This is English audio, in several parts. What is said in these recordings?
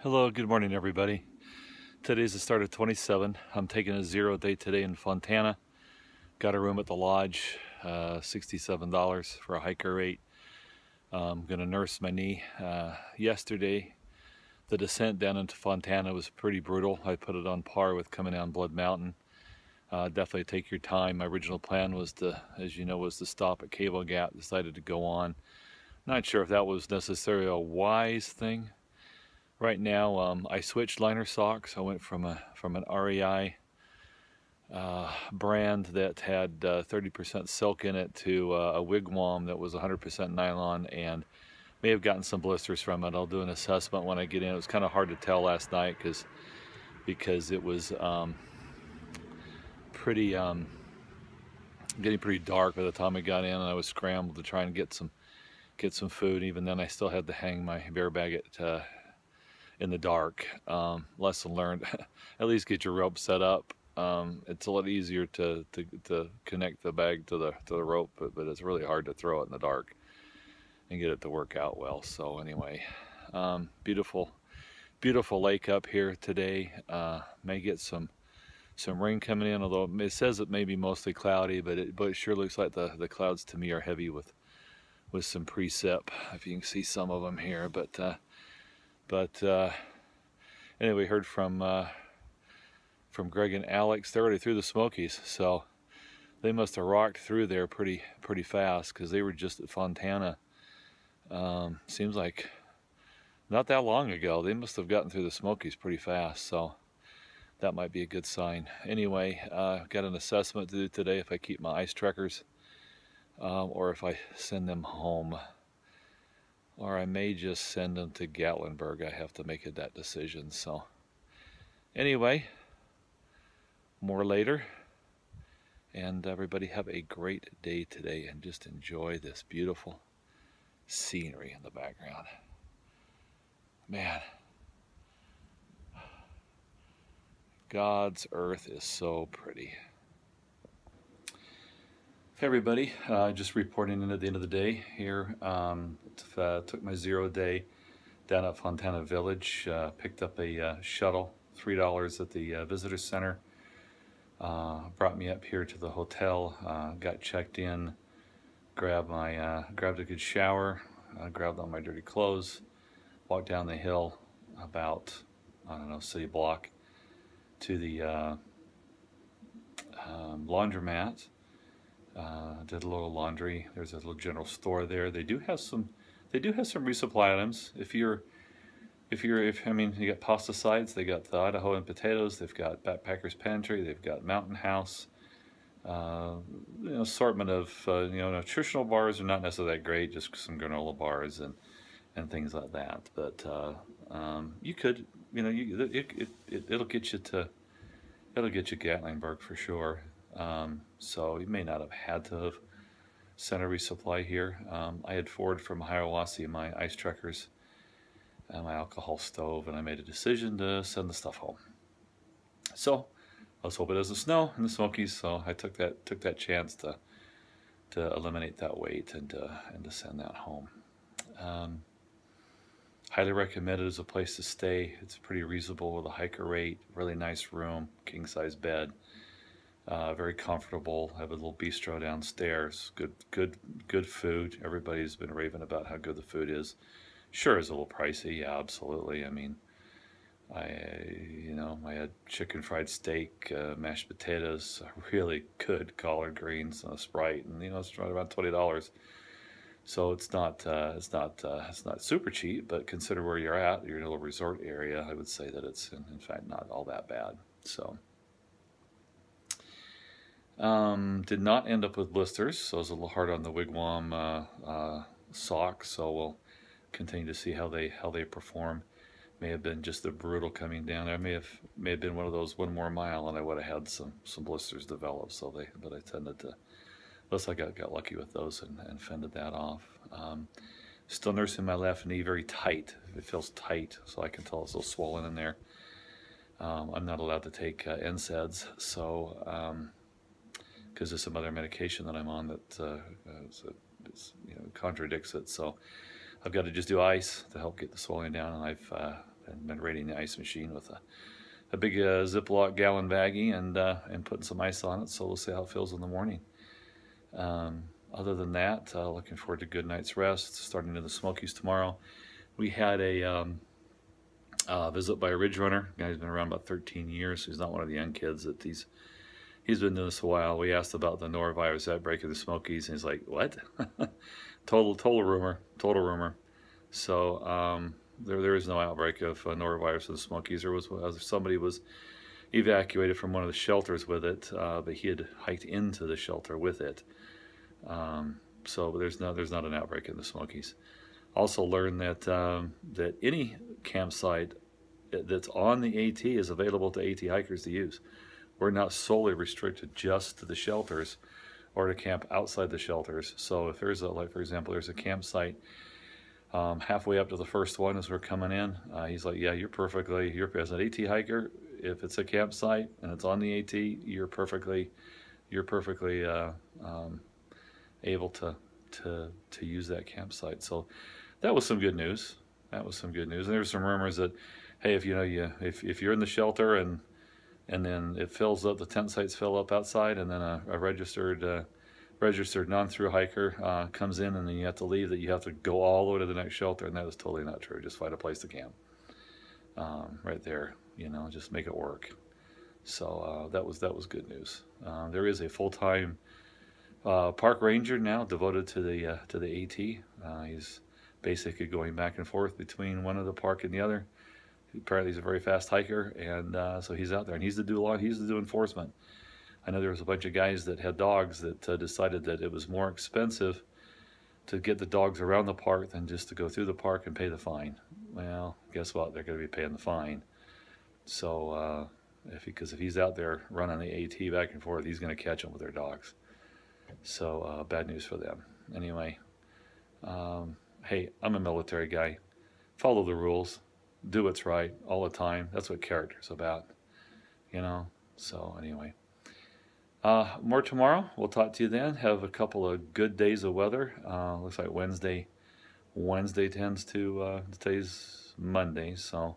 Hello, good morning everybody. Today's the start of 27. I'm taking a 0 day today in Fontana. Got a room at the lodge, $67 for a hiker rate. I'm gonna nurse my knee. Yesterday, the descent down into Fontana was pretty brutal. I put it on par with coming down Blood Mountain. Definitely take your time. My original plan was to, as you know, was to stop at Cable Gap. Decided to go on. Not sure if that was necessarily a wise thing. Right now, I switched liner socks. I went from an REI brand that had 30% silk in it to a wigwam that was 100% nylon, and may have gotten some blisters from it. I'll do an assessment when I get in. It was kind of hard to tell last night because it was pretty getting pretty dark by the time I got in, and I was scrambled to try and get some food. Even then, I still had to hang my bear bag in the dark. Lesson learned: at least get your rope set up. It's a lot easier to connect the bag to the rope, but it's really hard to throw it in the dark and get it to work out well. So anyway, beautiful lake up here today. May get some rain coming in, although it says it may be mostly cloudy, but it sure looks like the clouds to me are heavy with some precip, if you can see some of them here. But anyway, heard from Greg and Alex. They're already through the Smokies, so they must have rocked through there pretty fast, because they were just at Fontana. Seems like not that long ago. They must have gotten through the Smokies pretty fast, so that might be a good sign. Anyway, got an assessment to do today if I keep my ice trekkers or if I send them home. Or I may just send them to Gatlinburg. I have to make that decision. So anyway, more later. And everybody have a great day today, and just enjoy this beautiful scenery in the background. Man, God's earth is so pretty. Hey everybody, just reporting in at the end of the day here. Took my 0 day down at Fontana Village, picked up a shuttle, $3 at the visitor center, brought me up here to the hotel, got checked in, grabbed a good shower, grabbed all my dirty clothes, walked down the hill about, I don't know, city block to the laundromat. Did a little laundry. There's a little general store there. They do have some resupply items. I mean, you got pasta sites. They got the Idaho and potatoes. They've got Backpacker's Pantry. They've got Mountain House. Assortment of nutritional bars are not necessarily that great. Just some granola bars and things like that. But you could, it'll get you Gatlinburg for sure. So you may not have had to have sent a resupply here. I had forwarded from Hiawassee my ice trekkers and my alcohol stove, and I made a decision to send the stuff home. So I was hoping it doesn't snow in the Smokies, so I took that chance to eliminate that wait and to send that home. Highly recommend it as a place to stay. It's pretty reasonable with a hiker rate, really nice room, king size bed. Very comfortable. I have a little bistro downstairs. Good food. Everybody's been raving about how good the food is. Sure, it's a little pricey. Yeah, absolutely. I mean, I had chicken fried steak, mashed potatoes, really good collard greens, and a Sprite, and it's right around $20. So it's not super cheap, but consider where you're at. You're in a little resort area. I would say that it's in fact not all that bad. So. Did not end up with blisters, so I was a little hard on the wigwam socks. So we'll continue to see how they perform. May have been just the brutal coming down. There may have been one of those one more mile, and I would have had some blisters develop. But I tended to, unless I got lucky with those and fended that off. Still nursing my left knee very tight. It feels tight, so I can tell it's a little swollen in there. I'm not allowed to take NSAIDs, so. Because there's some other medication that I'm on that contradicts it. So I've got to just do ice to help get the swelling down, and I've been raiding the ice machine with a big Ziploc gallon baggie and putting some ice on it, so we'll see how it feels in the morning. Other than that, looking forward to a good night's rest, starting in the Smokies tomorrow. We had a visit by a ridge runner. The guy's been around about 13 years. He's not one of the young kids. He's been doing this a while. We asked about the norovirus outbreak in the Smokies, and he's like, "What?" total rumor. So there is no outbreak of norovirus in the Smokies. Somebody was evacuated from one of the shelters with it, but he had hiked into the shelter with it. So there's not an outbreak in the Smokies. Also learned that that any campsite that's on the AT is available to AT hikers to use. We're not solely restricted just to the shelters or to camp outside the shelters. So if there's like for example, there's a campsite halfway up to the first one as we're coming in, he's like, yeah, you're as an AT hiker, if it's a campsite and it's on the AT, you're perfectly able to use that campsite. So that was some good news. And there were some rumors that, hey, if if you're in the shelter and then it fills up, the tent sites fill up outside, and then a registered non-through hiker comes in, and then you have to leave, that you have to go all the way to the next shelter, and that is totally not true. Just find a place to camp right there. Just make it work. So that was good news. There is a full-time park ranger now devoted to the AT. He's basically going back and forth between one of the park and the other. Apparently he's a very fast hiker, and so he's out there, and he's to do enforcement. I know there was a bunch of guys that had dogs that decided that it was more expensive to get the dogs around the park than just to go through the park and pay the fine. Well, guess what? They're going to be paying the fine. So because if he's out there running the AT back and forth, he's going to catch them with their dogs. So bad news for them. Anyway, hey, I'm a military guy. Follow the rules. Do what's right all the time. That's what character's about. So anyway. More tomorrow. We'll talk to you then. Have a couple of good days of weather. Looks like Wednesday tends to, today's Monday, so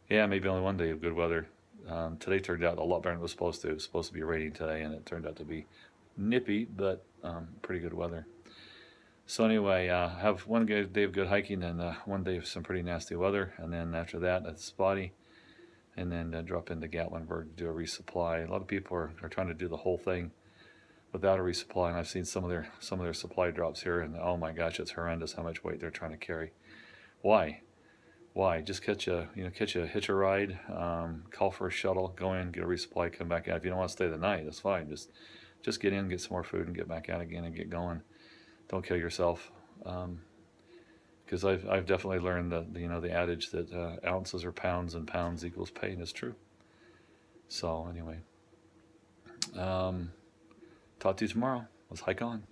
yeah, maybe only one day of good weather. Today turned out a lot better than it was supposed to. It was supposed to be raining today, and it turned out to be nippy, but pretty good weather. So anyway, have one day of good hiking and one day of some pretty nasty weather, and then after that, it's spotty. And then drop into Gatlinburg to do a resupply. A lot of people are trying to do the whole thing without a resupply, and I've seen some of their supply drops here, and oh my gosh, it's horrendous how much weight they're trying to carry. Why? Just hitch a ride, call for a shuttle, go in, get a resupply, come back out. If you don't want to stay the night, that's fine. Just get in, get some more food, and get back out again and get going. Don't kill yourself. Because I've definitely learned that the adage that ounces are pounds and pounds equals pain is true. So anyway, talk to you tomorrow. Let's hike on.